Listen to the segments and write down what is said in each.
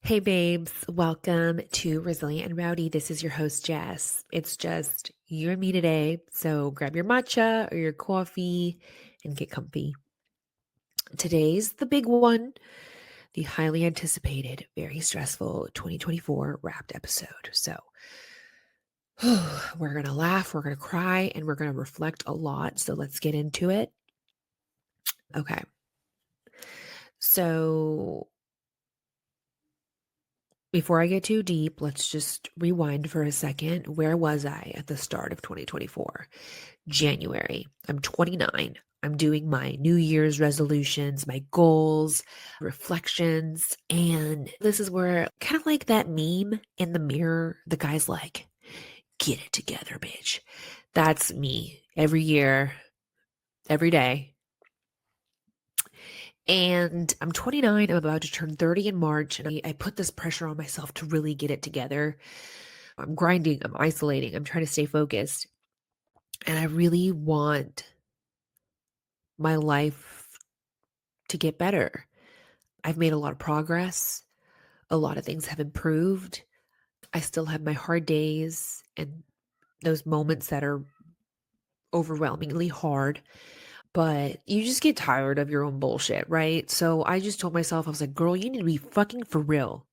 Hey babes, welcome to Resilient and Rowdy. This is your host, Jess. It's just you and me today. So grab your matcha or your coffee and get comfy. Today's the big one, the highly anticipated, very stressful 2024 wrapped episode. So we're going to laugh, we're going to cry, and we're going to reflect a lot. So let's get into it. Okay. So before I get too deep, let's just rewind for a second. Where was I at the start of 2024? January. I'm 29. I'm doing my New Year's resolutions, my goals, reflections. And this is where, kind of like that meme in the mirror, the guy's like, get it together, bitch. That's me every year, every day. And I'm 29. I'm about to turn 30 in March. And I put this pressure on myself to really get it together. I'm grinding, I'm isolating, I'm trying to stay focused. And I really want my life to get better. I've made a lot of progress. A lot of things have improved. I still have my hard days and those moments that are overwhelmingly hard, but you just get tired of your own bullshit, right? So I just told myself, I was like, girl, you need to be fucking for real.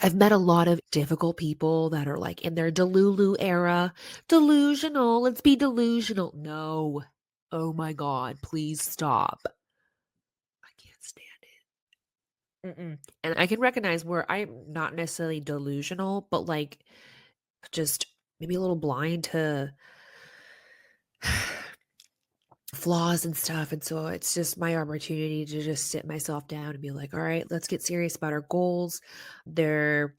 I've met a lot of difficult people that are like in their Delulu era. Delusional. Let's be delusional. No. Oh my God. Please stop. I can't stand it. And I can recognize where I'm not necessarily delusional, but like just maybe a little blind to flaws and stuff. And so it's just my opportunity to just sit myself down and be like, all right, let's get serious about our goals. There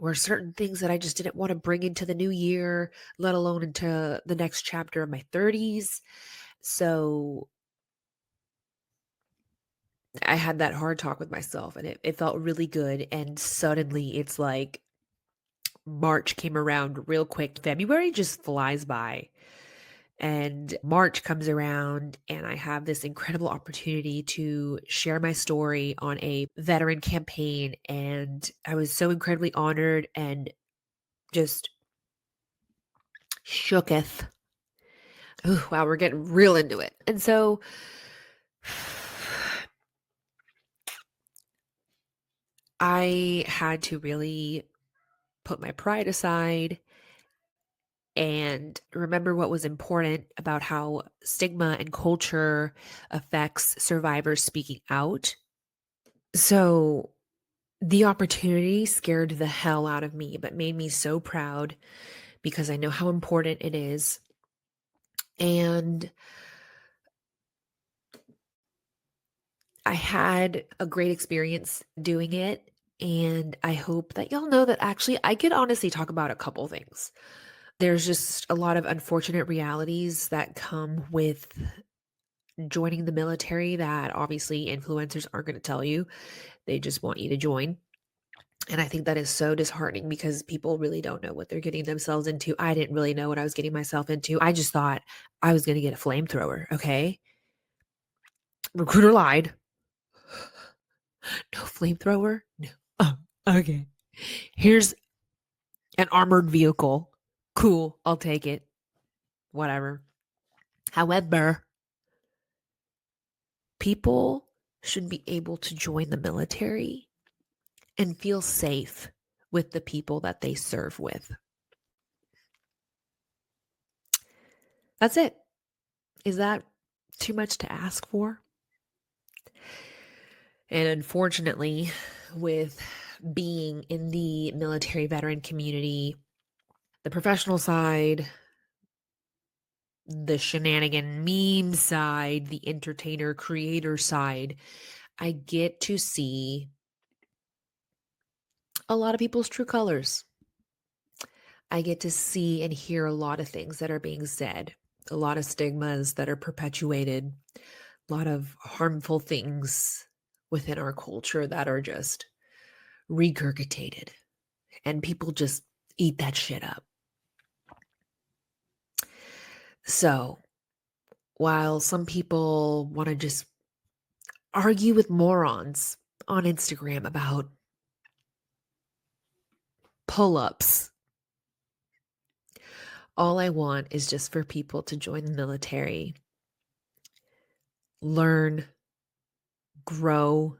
were certain things that I just didn't want to bring into the new year, let alone into the next chapter of my 30s. So I had that hard talk with myself and it felt really good. And suddenly it's like March came around real quick. February just flies by. And March comes around, and I have this incredible opportunity to share my story on a veteran campaign. And I was so incredibly honored and just shooketh. Ooh, wow, we're getting real into it. And so I had to really put my pride aside and remember what was important about how stigma and culture affects survivors speaking out. So the opportunity scared the hell out of me, but made me so proud because I know how important it is. And I had a great experience doing it. And I hope that y'all know that actually I could honestly talk about a couple things. There's just a lot of unfortunate realities that come with joining the military that obviously influencers aren't going to tell you. They just want you to join. And I think that is so disheartening because people really don't know what they're getting themselves into. I didn't really know what I was getting myself into. I just thought I was going to get a flamethrower. Okay. Recruiter lied. No flamethrower. No. Oh, okay. Here's an armored vehicle. Cool. I'll take it. Whatever. However, people should be able to join the military and feel safe with the people that they serve with. That's it. Is that too much to ask for? And unfortunately, with being in the military veteran community, the professional side, the shenanigan meme side, the entertainer creator side, I get to see a lot of people's true colors. I get to see and hear a lot of things that are being said, a lot of stigmas that are perpetuated, a lot of harmful things within our culture that are just regurgitated, and people just eat that shit up. So, while some people want to just argue with morons on Instagram about pull-ups. All I want is just for people to join the military, learn, grow,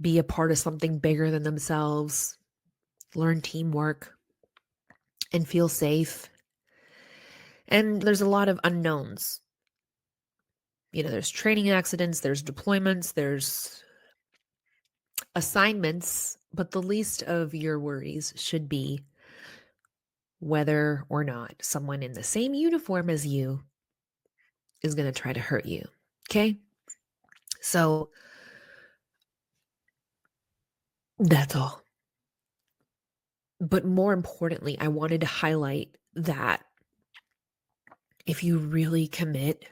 be a part of something bigger than themselves, learn teamwork, and feel safe. And there's a lot of unknowns. There's training accidents, there's deployments, there's assignments, but the least of your worries should be whether or not someone in the same uniform as you is going to try to hurt you. Okay? So that's all. But more importantly, I wanted to highlight that if you really commit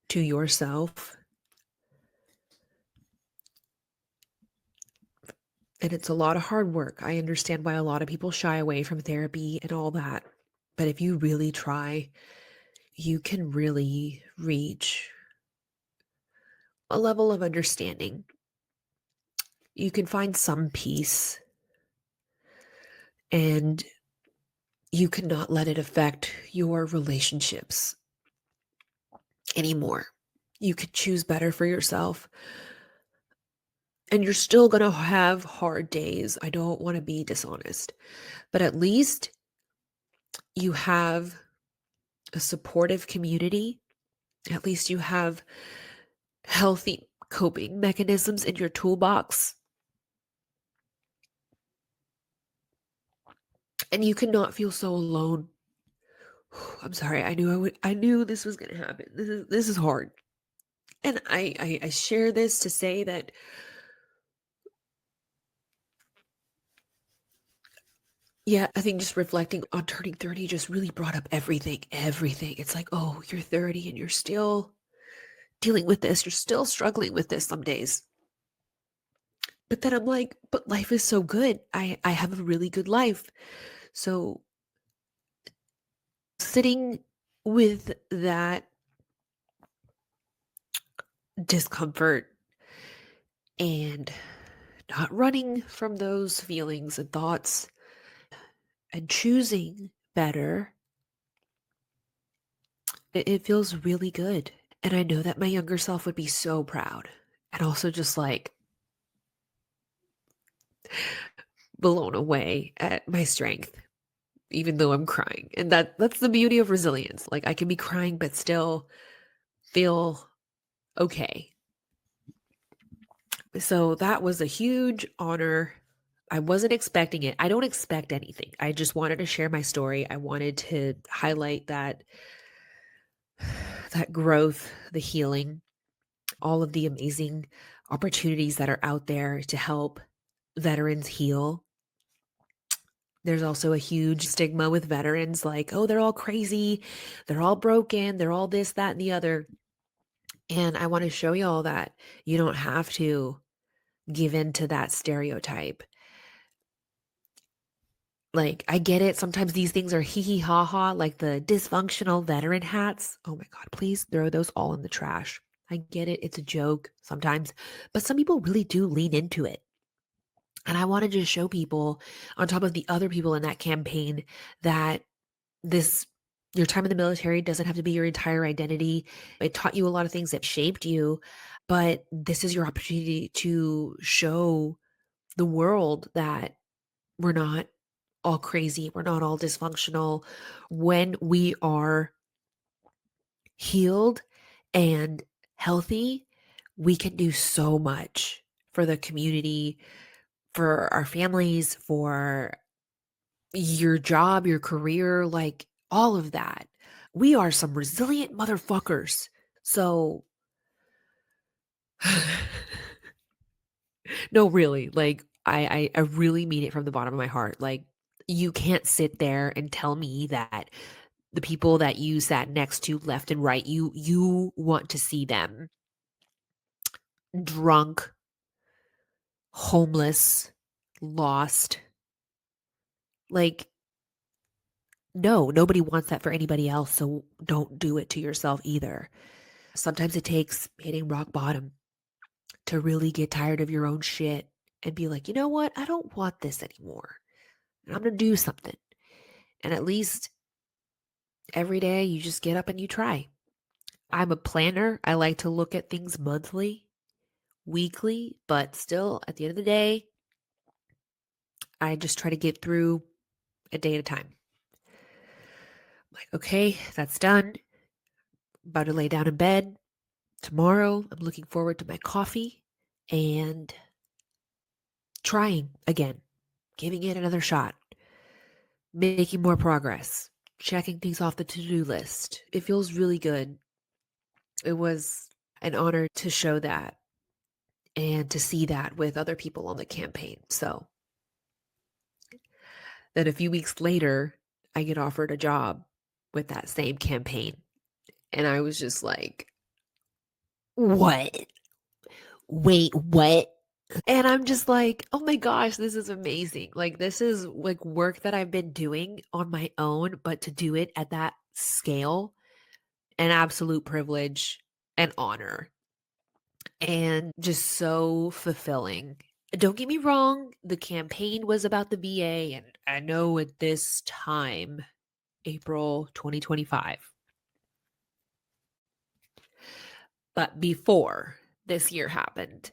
to yourself, and it's a lot of hard work. I understand why a lot of people shy away from therapy and all that. But if you really try, you can really reach a level of understanding. You can find some peace, and you cannot let it affect your relationships anymore. You could choose better for yourself. And you're still going to have hard days. I don't want to be dishonest, but at least you have a supportive community. At least you have healthy coping mechanisms in your toolbox. And you cannot feel so alone. I'm sorry. I knew this was going to happen. This is hard. And I share this to say that yeah, I think just reflecting on turning 30 just really brought up everything. Everything. It's like, oh, you're 30 and you're still dealing with this. You're still struggling with this some days. But then I'm like, but life is so good. I have a really good life. So sitting with that discomfort and not running from those feelings and thoughts and choosing better, it feels really good. And I know that my younger self would be so proud and also just like blown away at my strength, even though I'm crying. And that's the beauty of resilience. Like I can be crying, but still feel okay. So that was a huge honor. I wasn't expecting it. I don't expect anything. I just wanted to share my story. I wanted to highlight that growth, the healing, all of the amazing opportunities that are out there to help veterans heal. There's also a huge stigma with veterans like, oh, they're all crazy, they're all broken, they're all this, that, and the other. And I want to show you all that you don't have to give in to that stereotype. Like, I get it. Sometimes these things are hee hee ha ha, like the dysfunctional veteran hats. Oh my God, please throw those all in the trash. I get it. It's a joke sometimes, but some people really do lean into it. And I wanted to show people, on top of the other people in that campaign, that this your time in the military doesn't have to be your entire identity. It taught you a lot of things that shaped you, but this is your opportunity to show the world that we're not all crazy, we're not all dysfunctional. When we are healed and healthy, we can do so much for the community, for our families, for your job, your career, like all of that. We are some resilient motherfuckers. So, no, really, like I really mean it from the bottom of my heart. Like, you can't sit there and tell me that the people that you sat next to left and right, you want to see them drunk, homeless, lost. Like, no, nobody wants that for anybody else. So don't do it to yourself either. Sometimes it takes hitting rock bottom to really get tired of your own shit and be like, you know what? I don't want this anymore. And I'm going to do something. And at least every day you just get up and you try. I'm a planner. I like to look at things monthly, weekly, but still at the end of the day, I just try to get through a day at a time. Like, okay, that's done. About to lay down in bed. Tomorrow, I'm looking forward to my coffee and trying again, giving it another shot, making more progress, checking things off the to do list. It feels really good. It was an honor to show that and to see that with other people on the campaign. So then a few weeks later, I get offered a job with that same campaign. And I was just like, what? Wait, what? And I'm just like, "Oh my gosh, this is amazing." Like, this is, like, work that I've been doing on my own, but to do it at that scale, an absolute privilege and honor, and just so fulfilling. Don't get me wrong, the campaign was about the VA, and I know at this time, April 2025, but before this year happened,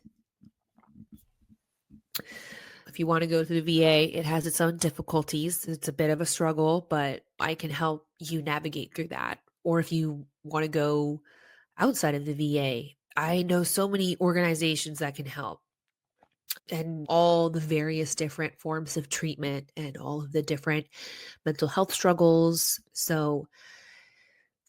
if you want to go to the VA, it has its own difficulties. It's a bit of a struggle, but I can help you navigate through that. Or if you want to go outside of the VA, I know so many organizations that can help and all the various different forms of treatment and all of the different mental health struggles. So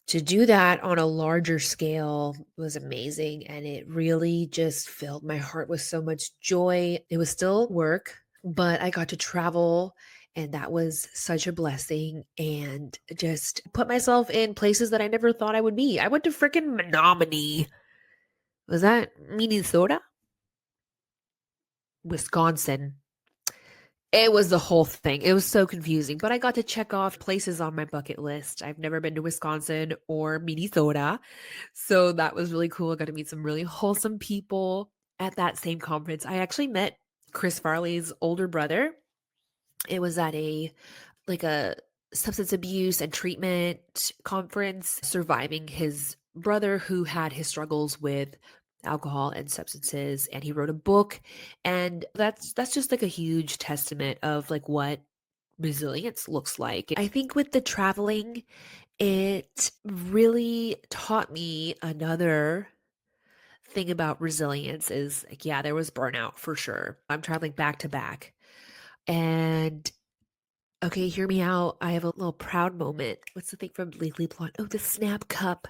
to do that on a larger scale was amazing, and it really just filled my heart with so much joy. It was still work, but I got to travel, and that was such a blessing, and just put myself in places that I never thought I would be. I went to freaking Menominee. Was that Minnesota? Wisconsin. It was the whole thing. It was so confusing, but I got to check off places on my bucket list. I've never been to Wisconsin or Minnesota. So that was really cool. I got to meet some really wholesome people at that same conference. I actually met Chris Farley's older brother. It was at a substance abuse and treatment conference, surviving his brother who had his struggles with alcohol and substances, and he wrote a book, and that's just like a huge testament of like what resilience looks like. I think with the traveling, it really taught me another thing about resilience is like, yeah, there was burnout for sure. I'm traveling back to back, and okay, hear me out. I have a little proud moment. What's the thing from Legally Blonde? Oh, the snap cup.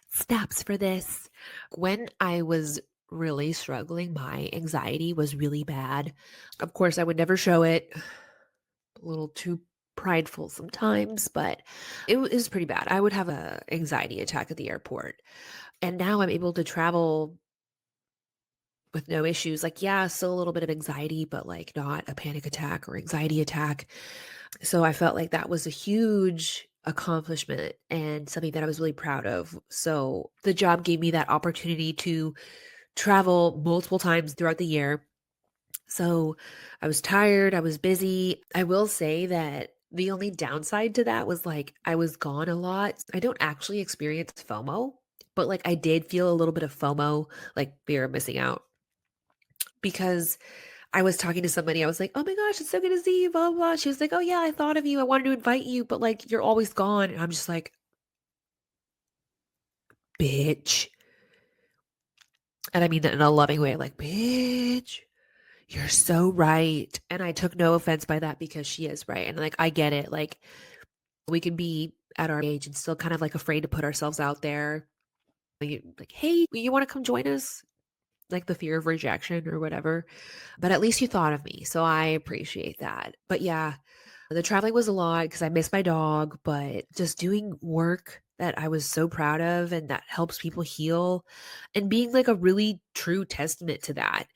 Snaps for this. When I was really struggling, my anxiety was really bad. Of course, I would never show it. A little too prideful sometimes, but it was pretty bad. I would have a anxiety attack at the airport. And now I'm able to travel with no issues. Like, yeah, still a little bit of anxiety, but like not a panic attack or anxiety attack. So I felt like that was a huge accomplishment and something that I was really proud of. So the job gave me that opportunity to travel multiple times throughout the year. So I was tired, I was busy. I will say that the only downside to that was like I was gone a lot. I don't actually experience FOMO, but like I did feel a little bit of FOMO, like fear of missing out, because I was talking to somebody, I was like, "Oh my gosh, it's so good to see you, blah, blah, blah." She was like, "Oh yeah, I thought of you. I wanted to invite you, but like you're always gone." And I'm just like, "Bitch." And I mean that in a loving way, like, "Bitch, you're so right." And I took no offense by that because she is right. And like I get it. Like we can be at our age and still kind of like afraid to put ourselves out there. Like, "Hey, you want to come join us?" Like the fear of rejection or whatever. But at least you thought of me. So I appreciate that. But yeah, the traveling was a lot because I miss my dog, but just doing work that I was so proud of and that helps people heal and being like a really true testament to that.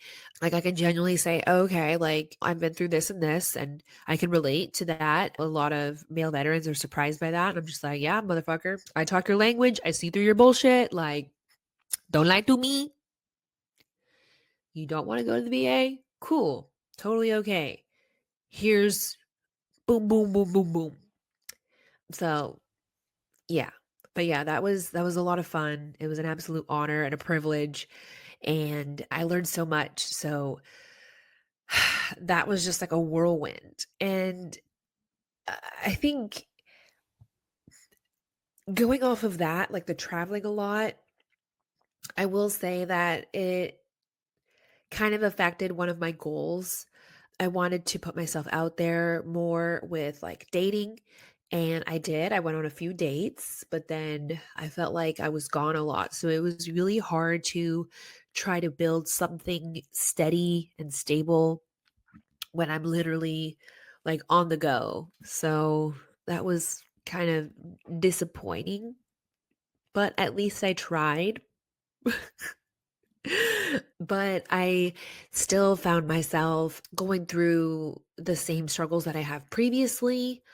Like I can genuinely say, okay, like I've been through this and this, and I can relate to that. A lot of male veterans are surprised by that. And I'm just like, yeah, motherfucker, I talk your language. I see through your bullshit. Like, don't lie to me. You don't want to go to the VA? Cool. Totally okay. Here's boom, boom, boom, boom, boom. So, yeah. But yeah, that was a lot of fun. It was an absolute honor and a privilege, and I learned so much. So that was just like a whirlwind. And I think going off of that, like the traveling a lot, I will say that it kind of affected one of my goals. I wanted to put myself out there more with like dating. And I did. I went on a few dates, but then I felt like I was gone a lot. So it was really hard to try to build something steady and stable when I'm literally like on the go. So that was kind of disappointing, but at least I tried. But I still found myself going through the same struggles that I have previously.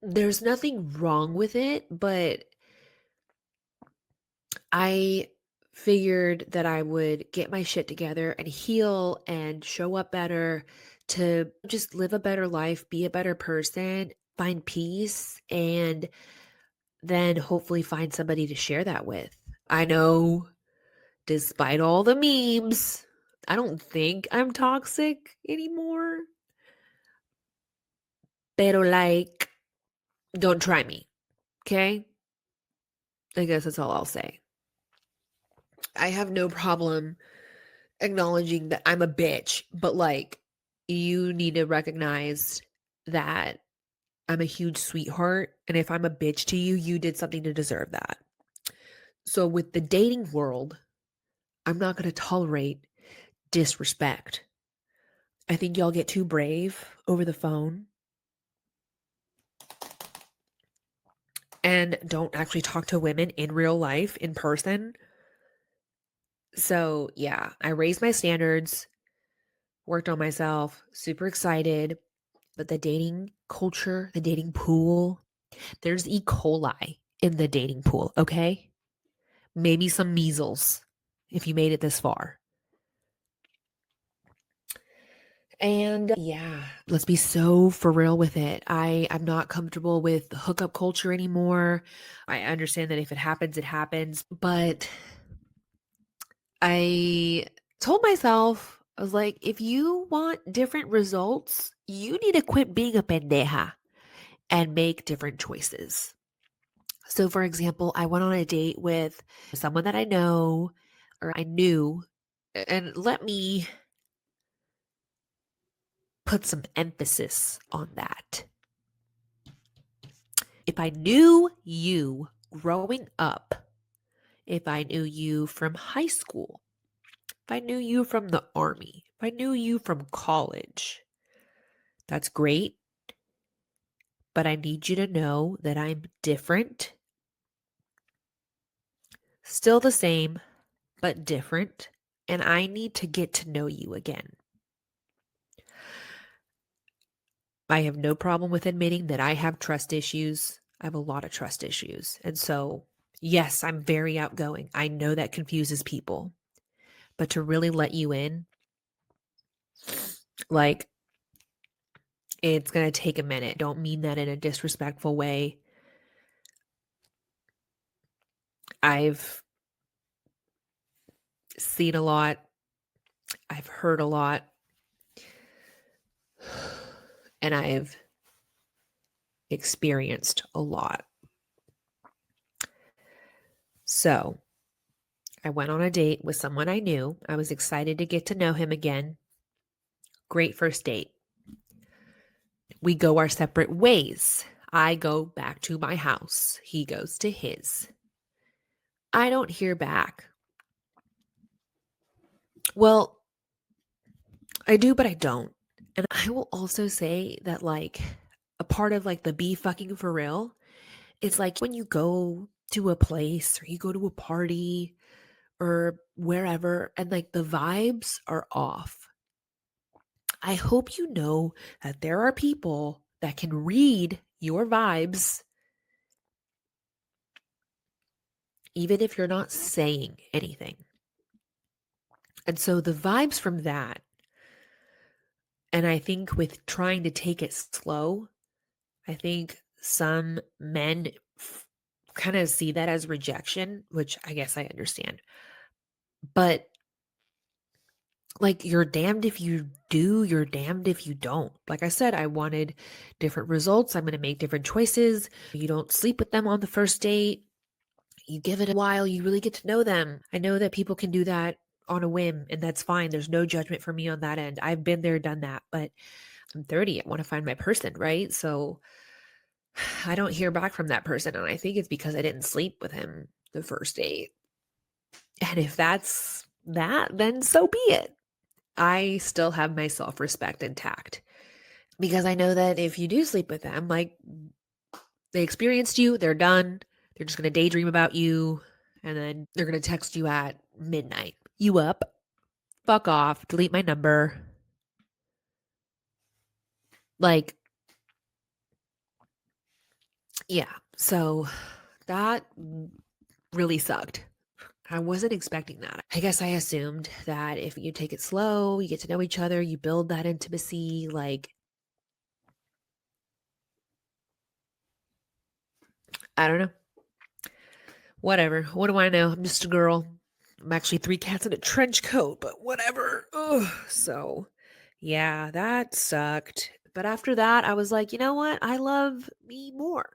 There's nothing wrong with it, but I figured that I would get my shit together and heal and show up better to just live a better life, be a better person, find peace, and then hopefully find somebody to share that with. I know, despite all the memes, I don't think I'm toxic anymore. Pero like, don't try me, okay? I guess that's all I'll say. I have no problem acknowledging that I'm a bitch, but like, you need to recognize that I'm a huge sweetheart. And if I'm a bitch to you, you did something to deserve that. So with the dating world, I'm not going to tolerate disrespect. I think y'all get too brave over the phone and don't actually talk to women in real life, in person. So, yeah, I raised my standards, worked on myself, super excited. But the dating culture, the dating pool, there's E. coli in the dating pool, okay? Maybe some measles if you made it this far. And yeah, let's be so for real with it. I'm not comfortable with the hookup culture anymore. I understand that if it happens, it happens, but I told myself, I was like, if you want different results, you need to quit being a pendeja and make different choices. So, for example, I went on a date with someone that I know or I knew, and let me put some emphasis on that. If I knew you growing up, if I knew you from high school, if I knew you from the army, if I knew you from college, that's great. But I need you to know that I'm different, still the same, but different. And I need to get to know you again. I have no problem with admitting that I have trust issues. I have a lot of trust issues. And so, yes, I'm very outgoing. I know that confuses people. But to really let you in, like, it's going to take a minute. Don't mean that in a disrespectful way. I've seen a lot, I've heard a lot, and I've experienced a lot. So, I went on a date with someone I knew. I was excited to get to know him again. Great first date. We go our separate ways. I go back to my house. He goes to his. I don't hear back. Well, I do, but I don't. And I will also say that, like, a part of like the be fucking for real, it's like when you go to a place or you go to a party or wherever and like the vibes are off. I hope you know that there are people that can read your vibes, even if you're not saying anything. And so the vibes from that And I think with trying to take it slow, I think some men kind of see that as rejection, which I guess I understand. But like, you're damned if you do, you're damned if you don't. Like I said, I wanted different results. I'm going to make different choices. You don't sleep with them on the first date. You give it a while, you really get to know them. I know that people can do that on a whim, and that's fine. There's no judgment for me on that end. I've been there, done that, but I'm 30. I want to find my person, right? So I don't hear back from that person. And I think it's because I didn't sleep with him the first date. And if that's that, then so be it. I still have my self respect intact because I know that if you do sleep with them, like they experienced you, they're done. They're just going to daydream about you. And then they're going to text you at midnight. You up? Fuck off. Delete my number. Like, yeah. So that really sucked. I wasn't expecting that. I guess I assumed that if you take it slow, you get to know each other, you build that intimacy, like, I don't know. Whatever. What do I know? I'm just a girl. I'm actually three cats in a trench coat, but whatever. Ugh. So, yeah, that sucked. But after that, I was like, you know what? I love me more.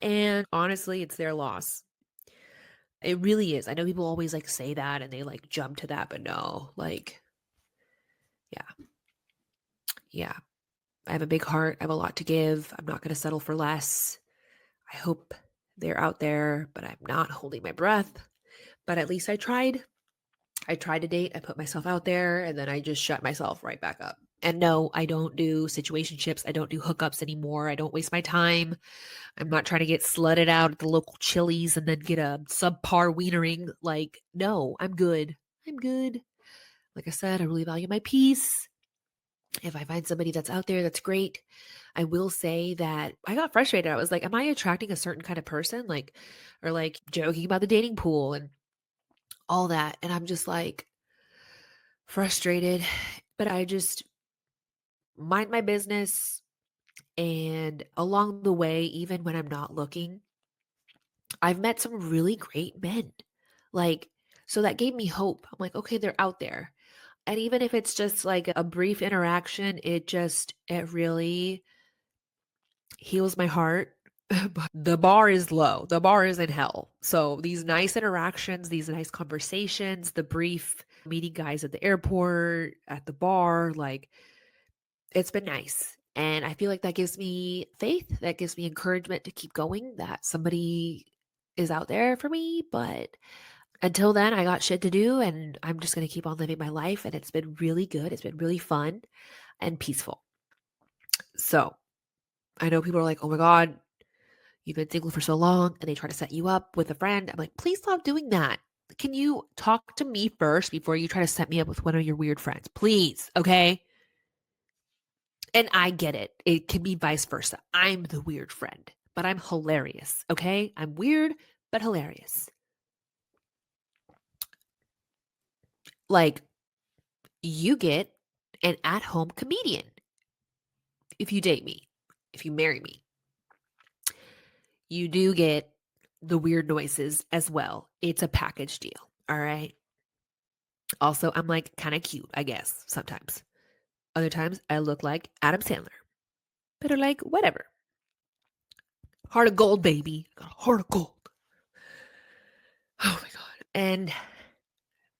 And honestly, it's their loss. It really is. I know people always like say that and they like jump to that, but no, like, yeah, yeah. I have a big heart. I have a lot to give. I'm not going to settle for less. I hope they're out there, but I'm not holding my breath. But at least I tried. I tried to date. I put myself out there and then I just shut myself right back up. And no, I don't do situationships. I don't do hookups anymore. I don't waste my time. I'm not trying to get slutted out at the local Chili's and then get a subpar wienering. Like, no, I'm good. I'm good. Like I said, I really value my peace. If I find somebody that's out there, that's great. I will say that I got frustrated. I was like, am I attracting a certain kind of person? Like, or like joking about the dating pool and all that. And I'm just like frustrated, but I just mind my business. And along the way, even when I'm not looking, I've met some really great men. Like, so that gave me hope. I'm like, okay, they're out there. And even if it's just like a brief interaction, it really heals my heart. But the bar is low. The bar is in hell. So these nice interactions, these nice conversations, the brief meeting guys at the airport, at the bar, like it's been nice. And I feel like that gives me faith, that gives me encouragement to keep going, that somebody is out there for me. But until then, I got shit to do and I'm just going to keep on living my life. And it's been really good. It's been really fun and peaceful. So I know people are like, oh my God, you've been single for so long and they try to set you up with a friend. I'm like, please stop doing that. Can you talk to me first before you try to set me up with one of your weird friends? Please. Okay. And I get it. It can be vice versa. I'm the weird friend, but I'm hilarious. Okay. I'm weird, but hilarious. Like, you get an at home comedian if you date me, if you marry me. You do get the weird noises as well. It's a package deal. All right. Also, I'm like kind of cute, I guess, sometimes. Other times, I look like Adam Sandler. But are like, whatever. Heart of gold, baby. Got a heart of gold. Oh my God. And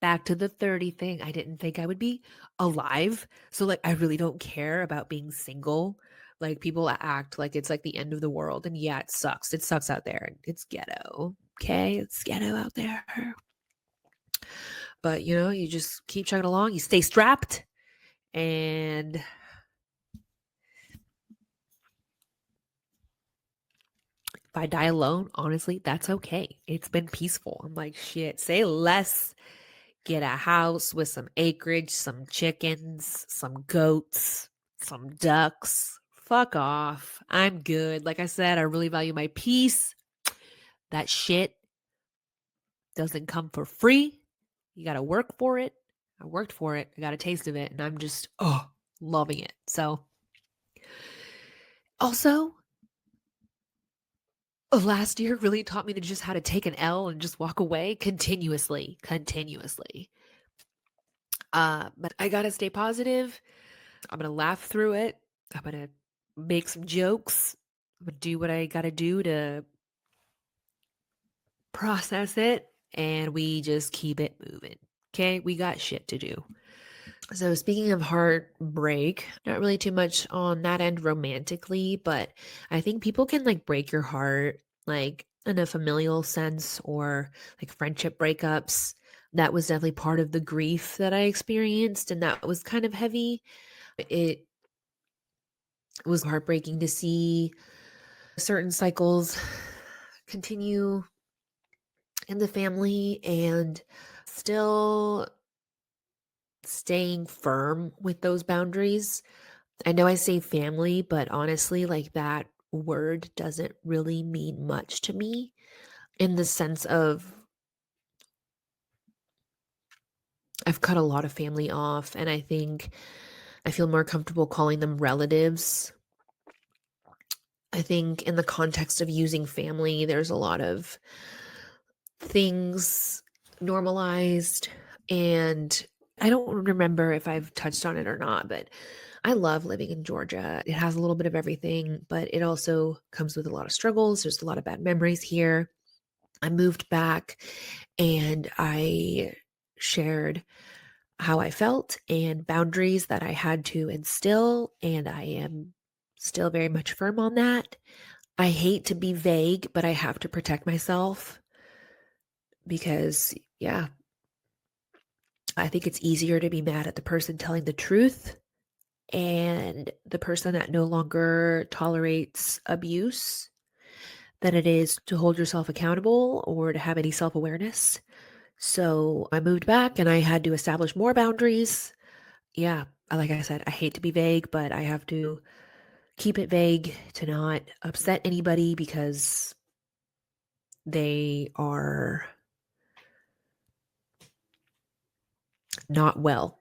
back to the 30 thing. I didn't think I would be alive. So, like, I really don't care about being single. Like, people act like it's like the end of the world. And yeah, it sucks. It sucks out there. It's ghetto. Okay. It's ghetto out there. But, you know, you just keep chugging along. You stay strapped. And if I die alone, honestly, that's okay. It's been peaceful. I'm like, shit, say less. Get a house with some acreage, some chickens, some goats, some ducks. Fuck off. I'm good. Like I said, I really value my peace. That shit doesn't come for free. You got to work for it. I worked for it. I got a taste of it. And I'm just, oh. loving it. So, also, last year really taught me to just how to take an L and just walk away continuously, continuously. But I gotta stay positive. I'm gonna laugh through it. I'm gonna make some jokes. I'm gonna do what I gotta do to process it, and we just keep it moving. Okay, we got shit to do. So, speaking of heartbreak, not really too much on that end romantically, but I think people can like break your heart, like in a familial sense or like friendship breakups. That was definitely part of the grief that I experienced, and that was kind of heavy. It was heartbreaking to see certain cycles continue in the family and still staying firm with those boundaries. I know I say family, but honestly, like that word doesn't really mean much to me in the sense of I've cut a lot of family off, and I think I feel more comfortable calling them relatives. I think in the context of using family, there's a lot of things normalized, and I don't remember if I've touched on it or not, but I love living in Georgia. It has a little bit of everything, but it also comes with a lot of struggles. There's a lot of bad memories here. I moved back and I shared how I felt and boundaries that I had to instill, and I am still very much firm on that. I hate to be vague, but I have to protect myself because, yeah, I think it's easier to be mad at the person telling the truth and the person that no longer tolerates abuse than it is to hold yourself accountable or to have any self awareness. So I moved back and I had to establish more boundaries. Yeah, like I said, I hate to be vague, but I have to keep it vague to not upset anybody because they are not well.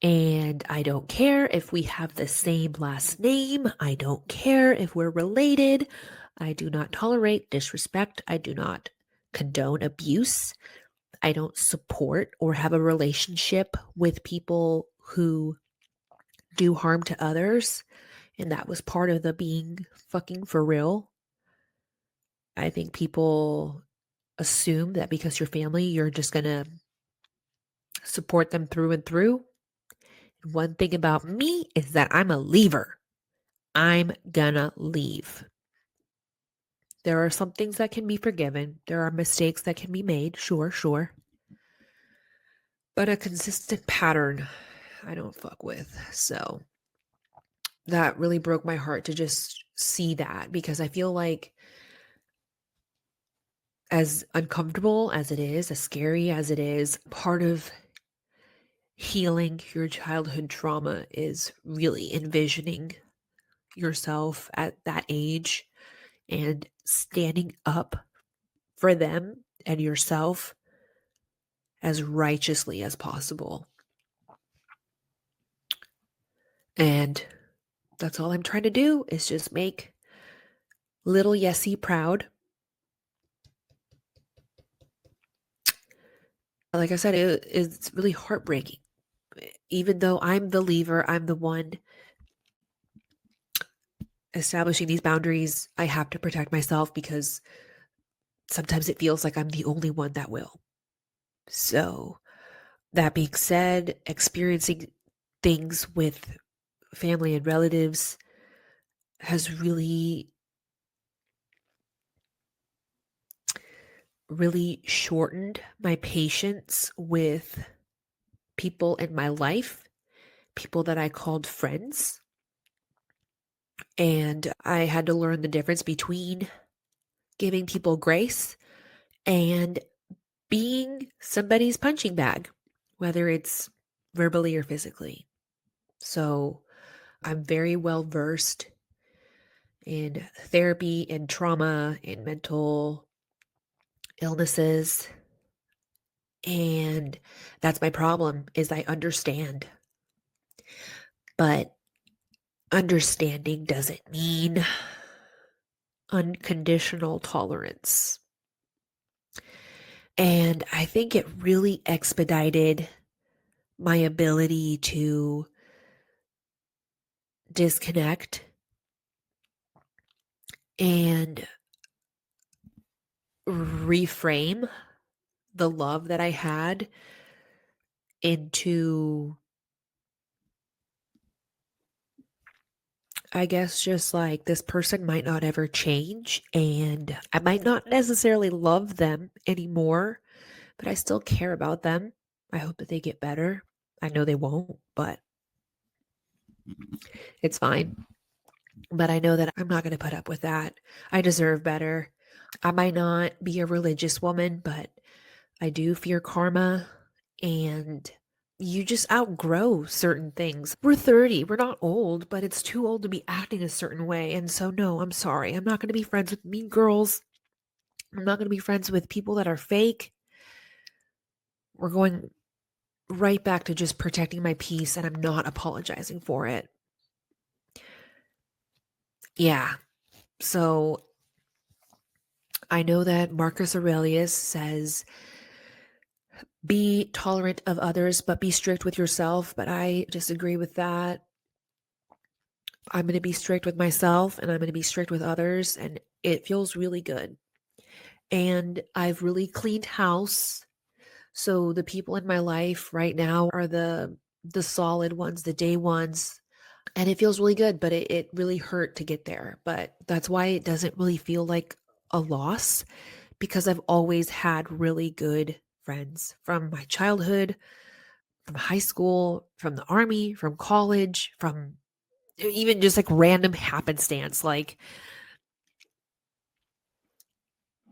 And I don't care if we have the same last name. I don't care if we're related. I do not tolerate disrespect. I do not condone abuse. I don't support or have a relationship with people who do harm to others. And that was part of the being fucking for real. I think people assume that because you're family, you're just going to support them through and through. And one thing about me is that I'm a leaver. I'm gonna leave. There are some things that can be forgiven. There are mistakes that can be made. Sure, sure. But a consistent pattern, I don't fuck with. So that really broke my heart to just see that because I feel like, as uncomfortable as it is, as scary as it is, part of healing your childhood trauma is really envisioning yourself at that age and standing up for them and yourself as righteously as possible. And that's all I'm trying to do is just make little Yessie proud. Like I said, it's really heartbreaking. Even though I'm the leaver, I'm the one establishing these boundaries, I have to protect myself because sometimes it feels like I'm the only one that will. So, that being said, experiencing things with family and relatives has really shortened my patience with people in my life, people that I called friends. And I had to learn the difference between giving people grace and being somebody's punching bag, whether it's verbally or physically. So I'm very well versed in therapy and trauma and mental illnesses. And that's my problem is I understand. But understanding doesn't mean unconditional tolerance. And I think it really expedited my ability to disconnect and reframe the love that I had into, I guess, just like this person might not ever change, and I might not necessarily love them anymore, but I still care about them. I hope that they get better. I know they won't, but it's fine. But I know that I'm not going to put up with that. I deserve better. I might not be a religious woman, but I do fear karma, and you just outgrow certain things. We're 30, we're not old, but it's too old to be acting a certain way. And so, no, I'm sorry. I'm not going to be friends with mean girls. I'm not going to be friends with people that are fake. We're going right back to just protecting my peace, and I'm not apologizing for it. Yeah. So I know that Marcus Aurelius says, be tolerant of others, but be strict with yourself. But I disagree with that. I'm going to be strict with myself and I'm going to be strict with others. And it feels really good. And I've really cleaned house. So the people in my life right now are the solid ones, the day ones. And it feels really good, but it really hurt to get there. But that's why it doesn't really feel like a loss, because I've always had really good friends from my childhood, from high school, from the army, from college, from even just like random happenstance. Like,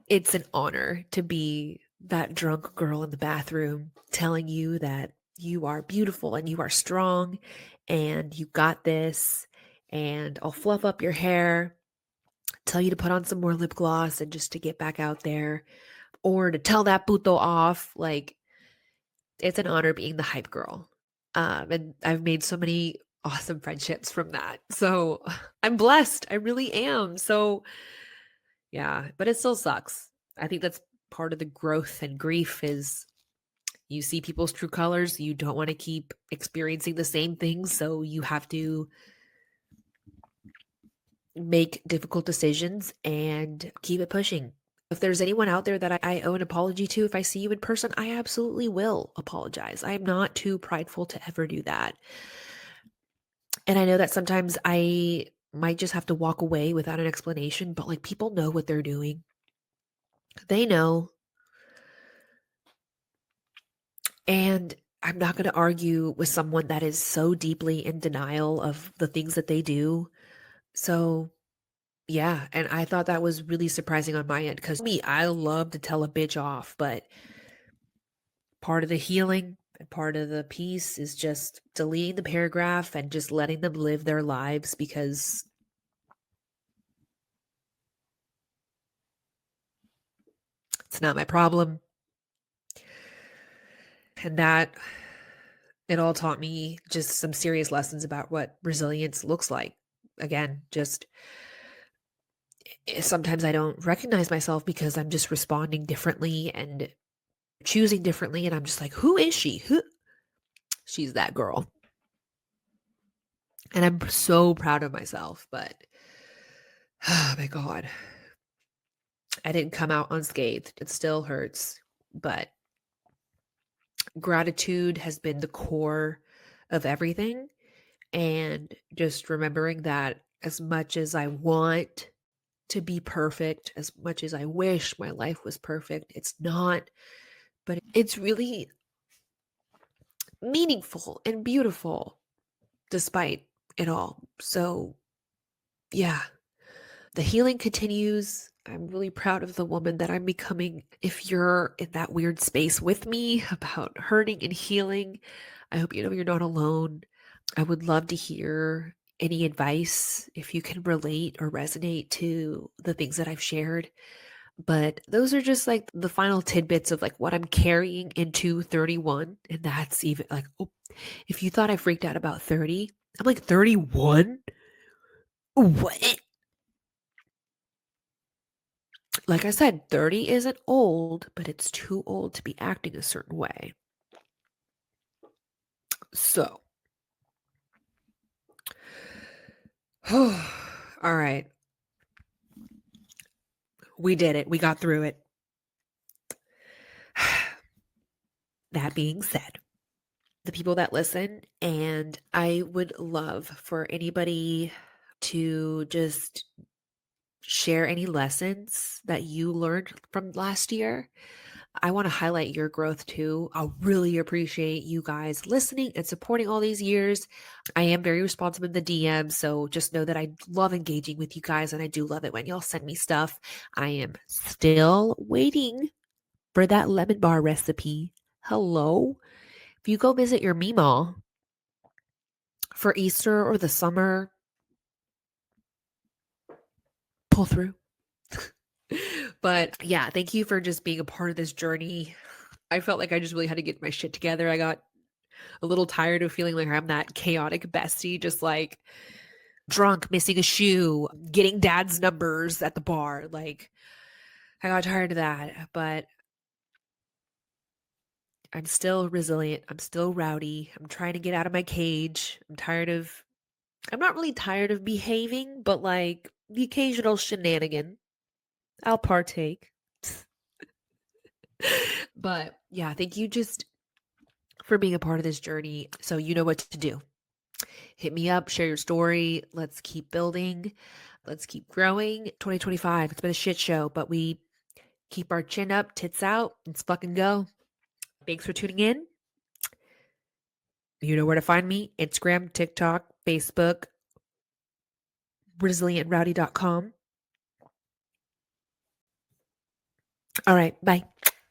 it's an honor to be that drunk girl in the bathroom telling you that you are beautiful and you are strong and you got this. And I'll fluff up your hair, tell you to put on some more lip gloss and just to get back out there, or to tell that puto off. Like, it's an honor being the hype girl. And I've made so many awesome friendships from that. So I'm blessed. I really am. So yeah, but it still sucks. I think that's part of the growth and grief is you see people's true colors. You don't want to keep experiencing the same things. So you have to make difficult decisions and keep it pushing. If there's anyone out there that I owe an apology to, if I see you in person, I absolutely will apologize. I am not too prideful to ever do that. And I know that sometimes I might just have to walk away without an explanation, but like people know what they're doing. They know. And I'm not going to argue with someone that is so deeply in denial of the things that they do. So, yeah. And I thought that was really surprising on my end because me, I love to tell a bitch off, but part of the healing and part of the peace is just deleting the paragraph and just letting them live their lives, because it's not my problem. And that it all taught me just some serious lessons about what resilience looks like. Again, just sometimes I don't recognize myself because I'm just responding differently and choosing differently. And I'm just like, who is she? Who? She's that girl. And I'm so proud of myself. But oh my God, I didn't come out unscathed. It still hurts. But gratitude has been the core of everything. And just remembering that as much as I want to be perfect, as much as I wish my life was perfect, it's not. But it's really meaningful and beautiful despite it all. So, yeah, the healing continues. I'm really proud of the woman that I'm becoming. If you're in that weird space with me about hurting and healing, I hope you know you're not alone. I would love to hear any advice if you can relate or resonate to the things that I've shared. But those are just like the final tidbits of like what I'm carrying into 31. And that's even like, oh, if you thought I freaked out about 30, I'm like 31? What? Like I said, 30 isn't old, but it's too old to be acting a certain way. So, all right. We did it. We got through it. That being said, the people that listen, and I would love for anybody to just share any lessons that you learned from last year. I want to highlight your growth too. I really appreciate you guys listening and supporting all these years. I am very responsive in the DM, so just know that I love engaging with you guys and I do love it when y'all send me stuff. I am still waiting for that lemon bar recipe. Hello? If you go visit your Meemaw for Easter or the summer, pull through. But yeah, thank you for just being a part of this journey. I felt like I just really had to get my shit together. I got a little tired of feeling like I'm that chaotic bestie, just like drunk, missing a shoe, getting dad's numbers at the bar. Like, I got tired of that, but I'm still resilient. I'm still rowdy. I'm trying to get out of my cage. I'm not really tired of behaving, but like the occasional shenanigan, I'll partake. But yeah, thank you just for being a part of this journey. So you know what to do. Hit me up, share your story. Let's keep building. Let's keep growing. 2025, it's been a shit show, but we keep our chin up, tits out. Let's fucking go. Thanks for tuning in. You know where to find me: Instagram, TikTok, Facebook, resilientrowdy.com. All right, bye.